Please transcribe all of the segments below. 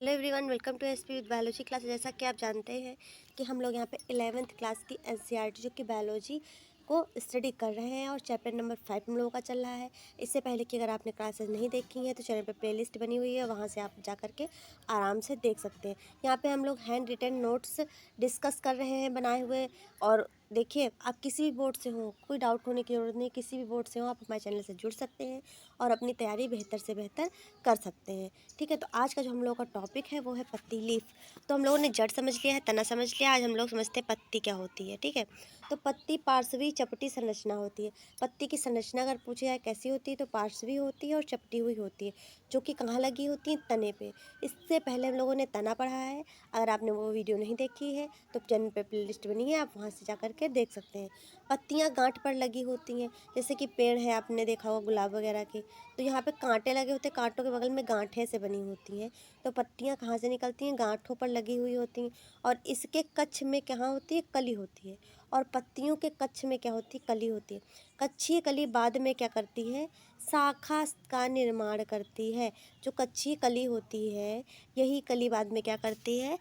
Hello everyone, welcome to SP with biology class. जैसा कि आप जानते हैं कि हम लोग यहाँ पे 11th क्लास की एनसीईआरटी जो कि बायोलॉजी को स्टडी कर रहे हैं और चैप्टर नंबर 5 हम लोगों का चल रहा है। इससे पहले कि अगर आपने क्लासेस नहीं देखी हैं तो चैनल पे प्लेलिस्ट बनी हुई है, वहाँ से आप जा कर के आराम से देख सकते हैं। यहाँ पे हम लोग हैंड रिटन नोट्स डिस्कस कर रहे हैं बनाए हुए। और देखिए, आप किसी भी बोर्ड से हो, कोई डाउट होने की ज़रूरत नहीं, किसी भी बोर्ड से हो आप हमारे चैनल से जुड़ सकते हैं और अपनी तैयारी बेहतर से बेहतर कर सकते हैं। ठीक है, तो आज का जो हम लोगों का टॉपिक है वो है पत्ती, लीफ। तो हम लोगों ने जड़ समझ लिया है, तना समझ लिया, आज हम लोग समझते हैं पत्ती क्या होती है। ठीक है, तो पत्ती पार्श्वी चपटी संरचना होती है। पत्ती की संरचना अगर पूछी जाए कैसी होती है तो पार्श्वी होती है और चपटी हुई होती है, जो कि कहाँ लगी होती है, तने पे। इससे पहले हम लोगों ने तना पढ़ा है। अगर आपने वो वीडियो नहीं देखी है तो चैनल पे प्लेलिस्ट बनी है, आप वहाँ से जा करके देख सकते हैं। पत्तियाँ गांठ पर लगी होती हैं, जैसे कि पेड़ है, आपने देखा होगा गुलाब वगैरह के, तो यहाँ पे कांटे लगे होते हैं, कांटों के बगल में गांठें से बनी होती हैं। तो पत्तियाँ कहाँ से निकलती हैं, गांठों पर लगी हुई होती हैं। और इसके कच्छ में कहाँ होती है, कली होती है। और पत्तियों के कच्छ में क्या होती है, कली होती है। कच्ची कली बाद में क्या करती है, शाखा का निर्माण करती है। जो कच्ची कली होती है, यही कली बाद में क्या करती है,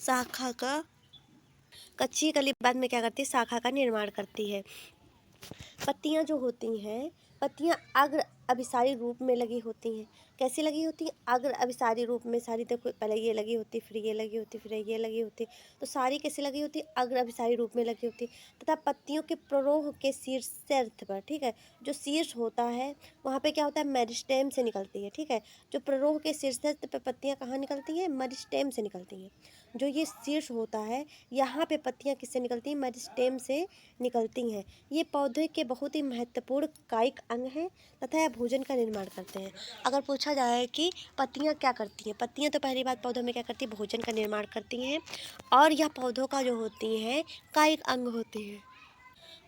शाखा का कच्ची कली बाद में क्या करती है, शाखा का निर्माण करती है। पत्तियाँ जो होती हैं, पत्तियाँ अग्र अभिसारी रूप में लगी होती हैं। कैसी लगी होती हैं, अग्र अभिसारी रूप में। सारी देखो, पहले ये लगी होती, फिर ये लगी होती, फिर ये लगी होती। तो सारी कैसी लगी होती, अग्र अभिसारी रूप में लगी होती। तथा पत्तियों के प्ररोह के शीर्षार्थ पर, ठीक है, जो शीर्ष होता है वहाँ पे क्या होता है, मेरिस्टेम से निकलती है। ठीक है, जो प्ररोह के शीर्षार्थ पर पत्तियाँ कहाँ निकलती हैं, मेरिस्टेम से निकलती हैं। जो ये शीर्ष होता है, यहाँ पे पत्तियाँ किससे निकलती हैं, मेरिस्टेम से निकलती हैं। ये पौधे के बहुत ही महत्वपूर्ण कायिक अंग हैं तथा यह भोजन का निर्माण करते हैं। अगर पूछा जाए कि पत्तियां क्या करती हैं, पत्तियां तो पहली बात पौधों में क्या करती हैं, भोजन का निर्माण करती हैं। और यह पौधों का जो होती हैं कायिक अंग होती हैं।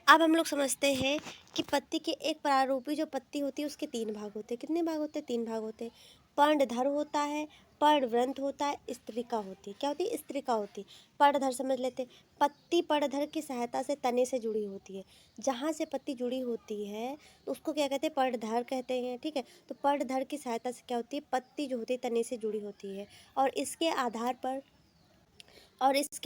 अब हम लोग समझते हैं कि पत्ती की एक प्रारूपी जो पत्ती होती है उसके 3 भाग होते हैं। कितने भाग होते हैं, 3 भाग होते हैं। पर्णधर होता है, पर्णवृंत होता है, स्त्रिका होती है। क्या होती है, स्त्रिका होती है। पर्णधर समझ लेते हैं। पत्ती पर्णधर की सहायता से तने से जुड़ी होती है। जहाँ से पत्ती जुड़ी होती है तो उसको क्या कहते हैं, पर्णधर कहते हैं। ठीक है, तो पर्णधर की सहायता से क्या होती है, पत्ती जो होती है तने से जुड़ी होती है। और इसके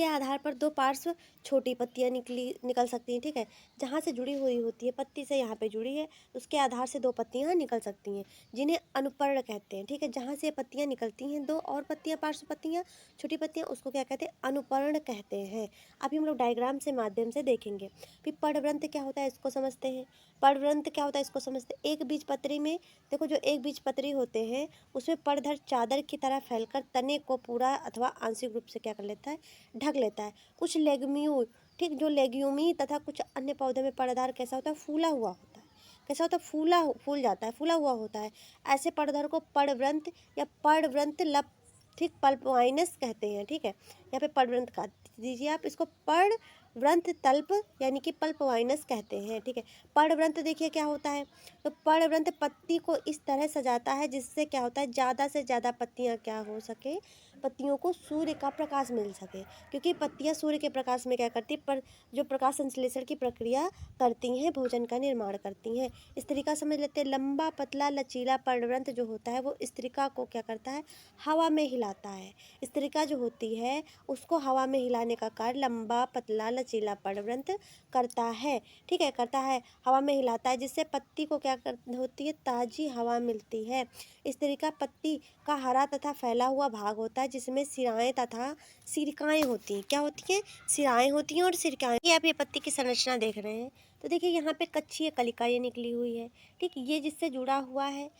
आधार पर 2 पार्श्व छोटी पत्तियां निकल सकती हैं। ठीक है, जहाँ से जुड़ी हुई होती है, पत्ती से यहाँ पे जुड़ी है, उसके आधार से 2 पत्तियां निकल सकती हैं, जिन्हें अनुपर्ण कहते हैं। ठीक है, जहाँ से पत्तियां निकलती हैं 2 और पत्तियां, पार्श्व पत्तियां, छोटी पत्तियां, उसको क्या कहते हैं, अनुपर्ण कहते हैं। अभी हम लोग डायग्राम से माध्यम से देखेंगे। फिर पर्णवृंत क्या होता है इसको समझते हैं। पर्णवृंत क्या होता है इसको समझते हैं। एक बीजपत्री में देखो, जो एक बीजपत्री होते हैं उसमें पर्णधर चादर की तरह फैलकर तने को पूरा अथवा आंशिक रूप से क्या कर लेता है, ढक लेता है। कुछ लेग्म्यू, ठीक, जो लेग्यूमी तथा कुछ अन्य पौधे में पर्णधार कैसा होता है, फूला हुआ होता है। कैसा होता है, फूल जाता है, फूला हुआ होता है। ऐसे पर्णधार को पर्णवृंत या पर्णवृंत लप, ठीक, पल्पवाइनस कहते हैं। ठीक है, यहाँ पे पर्णवृंत का दीजिए आप, इसको पर्णवृंत तल्प यानी कि पल्पवाइनस कहते हैं। ठीक है, पर्णवृंत देखिए क्या होता है, तो पर्णवृंत पत्ती को इस तरह सजाता है जिससे क्या होता है, ज़्यादा से ज़्यादा पत्तियाँ क्या हो सके, पत्तियों को सूर्य का प्रकाश मिल सके। क्योंकि पत्तियां सूर्य के प्रकाश में क्या करती, पर जो प्रकाश संश्लेषण की प्रक्रिया करती हैं, भोजन का निर्माण करती हैं। स्त्रिका समझ लेते हैं। लंबा पतला लचीला पर्णवृंत जो होता है वो स्त्रिका को क्या करता है, हवा में हिलाता है। स्त्रिका जो होती है उसको हवा में हिलाने का कार्य लंबा पतला लचीला पर्णवृंत करता है। ठीक है, करता है, हवा में हिलाता है, जिससे पत्ती को क्या कर होती है, ताजी हवा मिलती है। स्त्रिका पत्ती का हरा तथा फैला हुआ भाग होता है जिसमें सिराएं तथा सिरकाएं होती हैं। क्या होती हैं, सिराएं होती हैं और सिरकाएं। ये आप ये पत्ती की संरचना देख रहे हैं, तो देखिए यहाँ पे कच्ची कलिका ये निकली हुई है। ठीक, ये जिससे जुड़ा हुआ है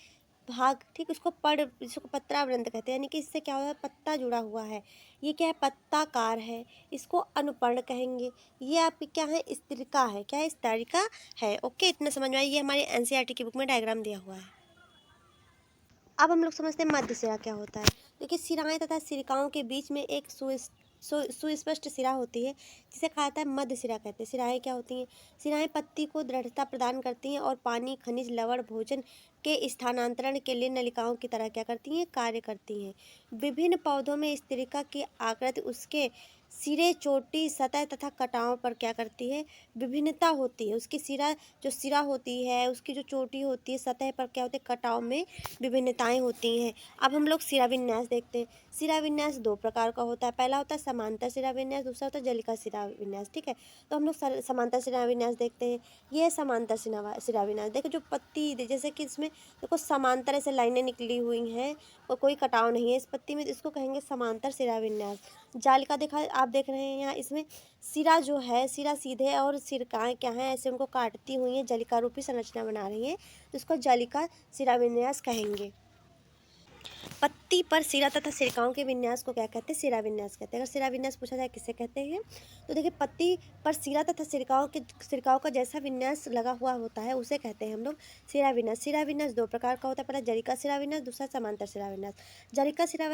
भाग, ठीक, इसको पत्रावृंत कहते हैं, यानी कि इससे क्या हुआ है, पत्ता जुड़ा हुआ है। ये क्या है, पत्ताकार है, इसको अनुपर्ण कहेंगे। ये आप क्या है, स्त्रिका है। क्या है, स्त्रिका है। ओके, इतना समझ में आया। ये हमारी एनसीईआरटी की बुक में डायग्राम दिया हुआ है। अब हम लोग समझते हैं मध्य सिरा क्या होता है। देखिए, सिराएं तथा सिरकाओं के बीच में एक सुस्पष्ट सिरा होती है जिसे कहा जाता है मध्य सिरा कहते हैं। सिराएं क्या होती हैं, सिराएं पत्ती को दृढ़ता प्रदान करती हैं और पानी, खनिज, लवण, भोजन के स्थानांतरण के लिए नलिकाओं की तरह क्या करती हैं, कार्य करती हैं। विभिन्न पौधों में स्त्रिका की आकृति उसके सिरे, चोटी, सतह तथा कटाओं पर क्या करती है, विभिन्नता होती है। उसकी सिरा होती है, उसकी जो चोटी होती है, सतह पर क्या होते हैं, कटाव में विभिन्नताएं होती हैं। अब हम लोग सिरा विन्यास देखते हैं। सिरा विन्यास दो प्रकार का होता है। पहला होता है समांतर सिरा विन्यास, दूसरा होता है जलिका सिरा विन्यास। ठीक है, तो हम लोग समांतर सिरा विन्यास देखते हैं। ये है समांतर सिरा विन्यास। देखो जो पत्ती, जैसे कि इसमें देखो समांतर ऐसे लाइनें निकली हुई हैं और कोई कटाव नहीं है इस पत्ती में, इसको कहेंगे समांतर सिरा विन्यास। जालिका देखा आप देख रहे हैं यहाँ, इसमें सिरा जो है, सिरा सीधे और सिरकाएँ क्या हैं, ऐसे उनको काटती हुई हैं, जलिका रूपी संरचना बना रही हैं, तो इसको जालिका सिरा विन्यास कहेंगे। पत्ती पर सिरा तथा सिरकाओं के विन्यास को क्या कहते हैं, सिरा विन्यास कहते हैं। अगर सिरा विन्यास पूछा जाए किसे कहते हैं, तो देखिए पत्ती पर सिरा तथा सिरकाओं का जैसा विन्यास लगा हुआ होता है उसे कहते हैं हम लोग सिरा विन्यास। सिरा विन्यास दो प्रकार का होता है, पहला जरिका सिरा विन्यास, दूसरा समांतर सिरा विन्यास। जरिका सिरा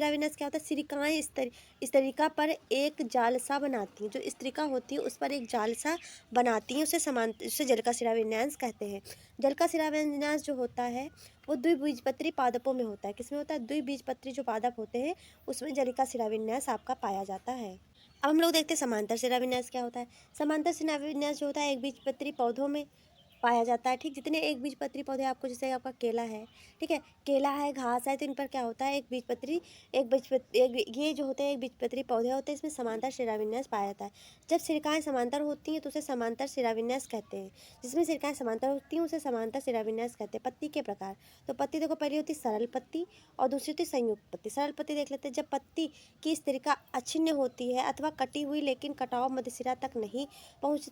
विन्यास क्या होता है, सिरिकाएँ स्तरिका पर एक जाल सा बनाती हैं, जो स्तरिका होती है उस पर एक जाल सा बनाती हैं, उसे जलिका सिरा विन्यास कहते हैं। जलिका सिरा विन्यास जो होता है वो द्विबीजपत्री पादपों में होता है। किसमें होता है, द्विबीजपत्री जो पादप होते हैं उसमें जलिका शिरा विन्यास आपका पाया जाता है। अब हम लोग देखते हैं समांतर शिरा विन्यास क्या होता है। समांतर शिरा विन्यास जो होता है एक बीजपत्री पौधों में पाया जाता है। ठीक, जितने एक बीजपत्री पौधे आपको, जैसे आपका केला है, ठीक है, केला है, घास है, तो इन पर क्या होता है, ये जो होते हैं एक बीजपत्री पौधे होते हैं, इसमें समांतर शिराविन्यास पाया जाता है। जब सिरकाएँ समांतर होती हैं तो उसे समांतर शिराविन्यास कहते हैं। जिसमें सिरकाएँ समांतर होती हैं उसे समांतर शिराविन्यास कहते हैं। पत्ती के प्रकार, तो पत्ती देखो पहली होती है सरल पत्ती और दूसरी होती है संयुक्त पत्ती। सरल पत्ती देख लेते हैं, जब पत्ती की स्तरिका अछिन्न होती है अथवा कटी हुई लेकिन कटाव मध्यसिरा तक नहीं पहुँच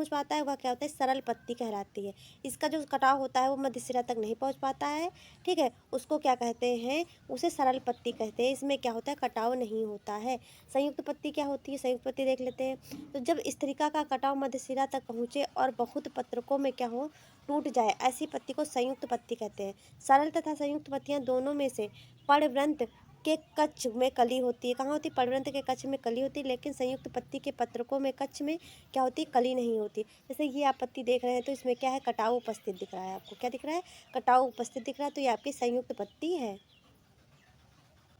पाता है, वह क्या होता है, सरल पत्ती कहलाती है। इसका जो कटाव होता है वो मध्यसिरा तक नहीं पहुँच पाता है, ठीक है, उसको क्या कहते हैं, उसे सरल पत्ती कहते हैं। इसमें क्या होता है, कटाव नहीं होता है। संयुक्त पत्ती क्या होती है, संयुक्त पत्ती देख लेते हैं। तो जब स्तरिका का कटाव मध्यसिरा तक पहुँचे और बहुत पत्रकों में क्या हो, टूट जाए, ऐसी पत्ती को संयुक्त पत्ती कहते हैं। सरल तथा संयुक्त पत्तियां दोनों में से पर्णवृंत के कच्छ में कली होती है। कहाँ होती है, पर्णवृंत के कच्छ में कली होती है, लेकिन संयुक्त पत्ती के पत्रकों में कच्छ में क्या होती है, कली नहीं होती। जैसे ये आप पत्ती देख रहे हैं तो इसमें क्या है, कटाव उपस्थित दिख रहा है। आपको क्या दिख रहा है, कटाव उपस्थित दिख रहा है, तो ये आपकी संयुक्त पत्ती है।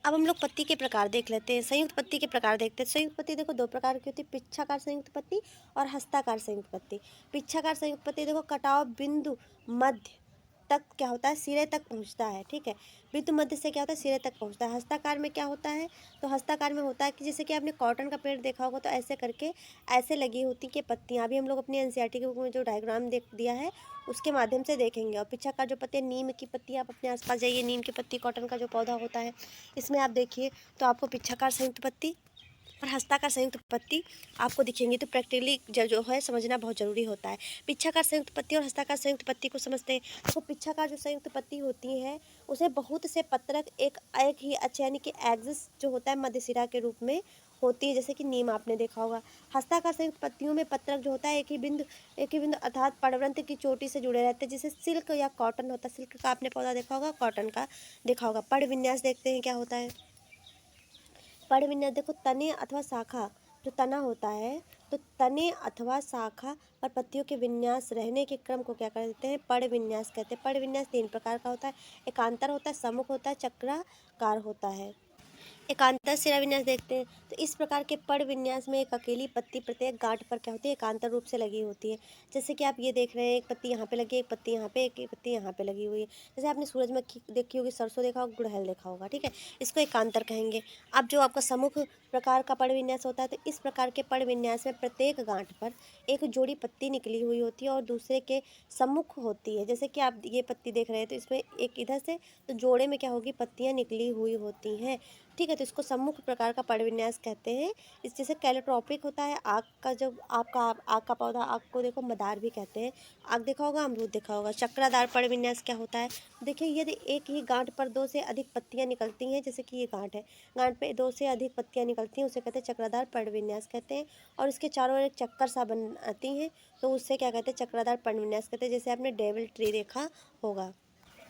अब हम लोग पत्ती के प्रकार देख लेते हैं। संयुक्त पत्ती के प्रकार देखते हैं। संयुक्त पत्ती देखो दो प्रकार की होती है, पिच्छाकार संयुक्त पत्ती और हस्ताकार संयुक्त पत्ती। पिच्छाकार संयुक्त पत्ती देखो कटाव बिंदु मध्य तक क्या होता है, सिरे तक पहुंचता है, ठीक है, बिंदु मध्य से क्या होता है, सिरे तक पहुंचता है। हस्ताकार में क्या होता है, तो हस्ताकार में होता है कि जैसे कि आपने कॉटन का पेड़ देखा होगा तो ऐसे करके ऐसे लगी होती कि पत्तियां। अभी हम लोग अपनी एनसीईआरटी की बुक में जो डायग्राम देख दिया है उसके माध्यम से देखेंगे। और पिच्छाकार जो पत्ती, नीम की पत्ती, आप अपने आसपास जाइए, नीम की पत्ती, कॉटन का जो पौधा होता है, इसमें आप देखिए तो आपको पिच्छाकार संयुक्त पत्ती और हस्ताकार संयुक्त पत्ती आपको दिखेंगी। तो प्रैक्टिकली जो है समझना बहुत ज़रूरी होता है। पिच्छाकार संयुक्त पत्ती और हस्ताकार संयुक्त पत्ती को समझते हैं। तो पिच्छाकार जो संयुक्त पत्ती होती है उसे बहुत से पत्रक एक एक ही अच्छे यानी कि एक्सिस जो होता है मध्यसिरा के रूप में होती है, जैसे कि नीम आपने देखा होगा। हस्ताकार संयुक्त पत्तियों में पत्रक जो होता है एक ही बिंदु अर्थात पर्णवृंत की चोटी से जुड़े रहते हैं, जैसे सिल्क या कॉटन होता है। सिल्क का आपने पौधा देखा होगा, कॉटन का देखा होगा। पर्ण विन्यास देखते हैं क्या होता है। पर्ण विन्यास देखो, तने अथवा शाखा, जो तना होता है तो तने अथवा शाखा पर पत्तियों के विन्यास रहने के क्रम को क्या कहते हैं, पर्ण विन्यास कहते हैं। पर्ण विन्यास तीन प्रकार का होता है, एकांतर होता है, सम्मुख होता है, चक्राकार होता है। एकांतर शिरा विन्यास देखते हैं। तो इस प्रकार के पर्ण विन्यास में एक अकेली पत्ती प्रत्येक गांठ पर क्या होती है, एकांतर रूप से लगी होती है। जैसे कि आप ये देख रहे हैं, एक पत्ती यहाँ पे लगी है, एक पत्ती यहाँ पे, एक पत्ती यहाँ पे लगी हुई है। जैसे आपने सूरजमुखी देखी होगी, सरसों देखा होगा, गुड़हल देखा होगा, ठीक है, इसको एकांतर कहेंगे। अब जो आपका सम्मुख प्रकार का पर्ण विन्यास होता है, तो इस प्रकार के पर्ण विन्यास में प्रत्येक गांठ पर एक जोड़ी पत्ती निकली हुई होती है और दूसरे के सम्मुख होती है। जैसे कि आप ये पत्ती देख रहे हैं तो इसमें एक इधर से, तो जोड़े में क्या होगी, पत्तियां निकली हुई होती हैं, ठीक है, तो इसको सम्मुख प्रकार का पर्ण विन्यास कहते हैं। इस जैसे कैलोट्रॉपिक होता है आग का, जब आग का पौधा, आग को देखो मदार भी कहते हैं। आग देखा होगा, अमरूद देखा होगा। चक्रादार पर्ण विन्यास क्या होता है, देखिए यदि एक ही गांठ पर दो से अधिक पत्तियां निकलती हैं, जैसे कि ये गांठ है, गांठ पे दो से अधिक पत्तियां निकलती हैं, उसे कहते हैं चक्रादार पर्ण विन्यास कहते हैं। और इसके चारों ओर एक चक्कर सा बनाती हैं, तो उससे क्या कहते हैं, चक्रादार पर्ण विन्यास कहते हैं। जैसे आपने डेविल ट्री देखा होगा।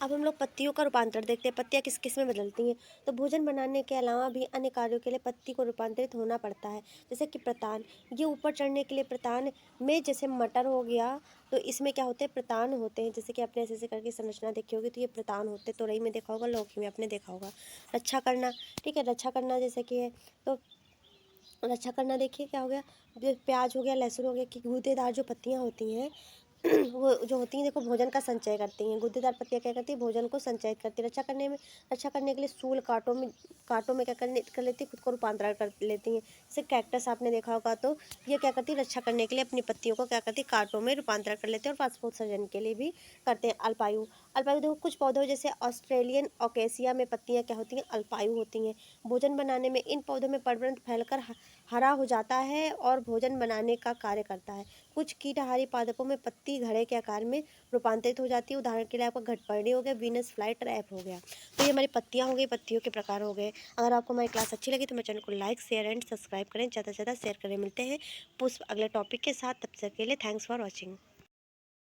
अब हम लोग पत्तियों का रूपांतर देखते हैं। पत्तियां किस किस में बदलती हैं, तो भोजन बनाने के अलावा भी अन्य कार्यों के लिए पत्ती को रूपांतरित होना पड़ता है। जैसे कि प्रतान, ये ऊपर चढ़ने के लिए प्रतान में, जैसे मटर हो गया, तो इसमें क्या होते हैं, प्रतान होते हैं। जैसे कि आपने ऐसे ऐसे करके संरचना देखी होगी, तो ये प्रतान होते हैं। तोरई में देखा होगा, लौकी में आपने देखा होगा। रक्षा करना, ठीक है, रक्षा करना जैसे कि है, तो रक्षा करना देखिए क्या हो गया, जो प्याज हो गया, लहसुन हो गया की गूदेदार जो पत्तियाँ होती हैं वो जो होती हैं देखो भोजन का संचय करती हैं। गूदेदार पत्तियाँ क्या करती हैं, भोजन को संचयित करती हैं। रक्षा करने के लिए सूल काँटों में क्या कर लेती है, खुद को रूपांतरण कर लेती हैं। जैसे कैक्टस आपने देखा होगा, तो ये क्या करती है, रक्षा करने के लिए अपनी पत्तियों को क्या करती है, काँटों में रूपांतरण कर लेते हैं और फास्फोत्सर्जन के लिए भी करते हैं। अल्पायु अल्पायु देखो, कुछ पौधों जैसे ऑस्ट्रेलियन ओकेसिया में पत्तियाँ क्या होती हैं, अल्पायु होती हैं। भोजन बनाने में इन पौधों में पर्णवृंत फैलकर हरा हो जाता है और भोजन बनाने का कार्य करता है। कुछ कीटहारी पादपों में पत्ती घड़े के आकार में रूपांतरित हो जाती है। उदाहरण के लिए आपका घटपर्णी हो गया, वीनस फ्लाई ट्रैप हो गया। तो ये हमारी पत्तियां हो गई, पत्तियों के प्रकार हो गए। अगर आपको हमारी क्लास अच्छी लगी तो मेरे चैनल को लाइक शेयर एंड सब्सक्राइब करें, ज़्यादा से ज़्यादा शेयर करें। मिलते हैं पुष्प अगले टॉपिक के साथ, तब तक के लिए थैंक्स फॉर वॉचिंग।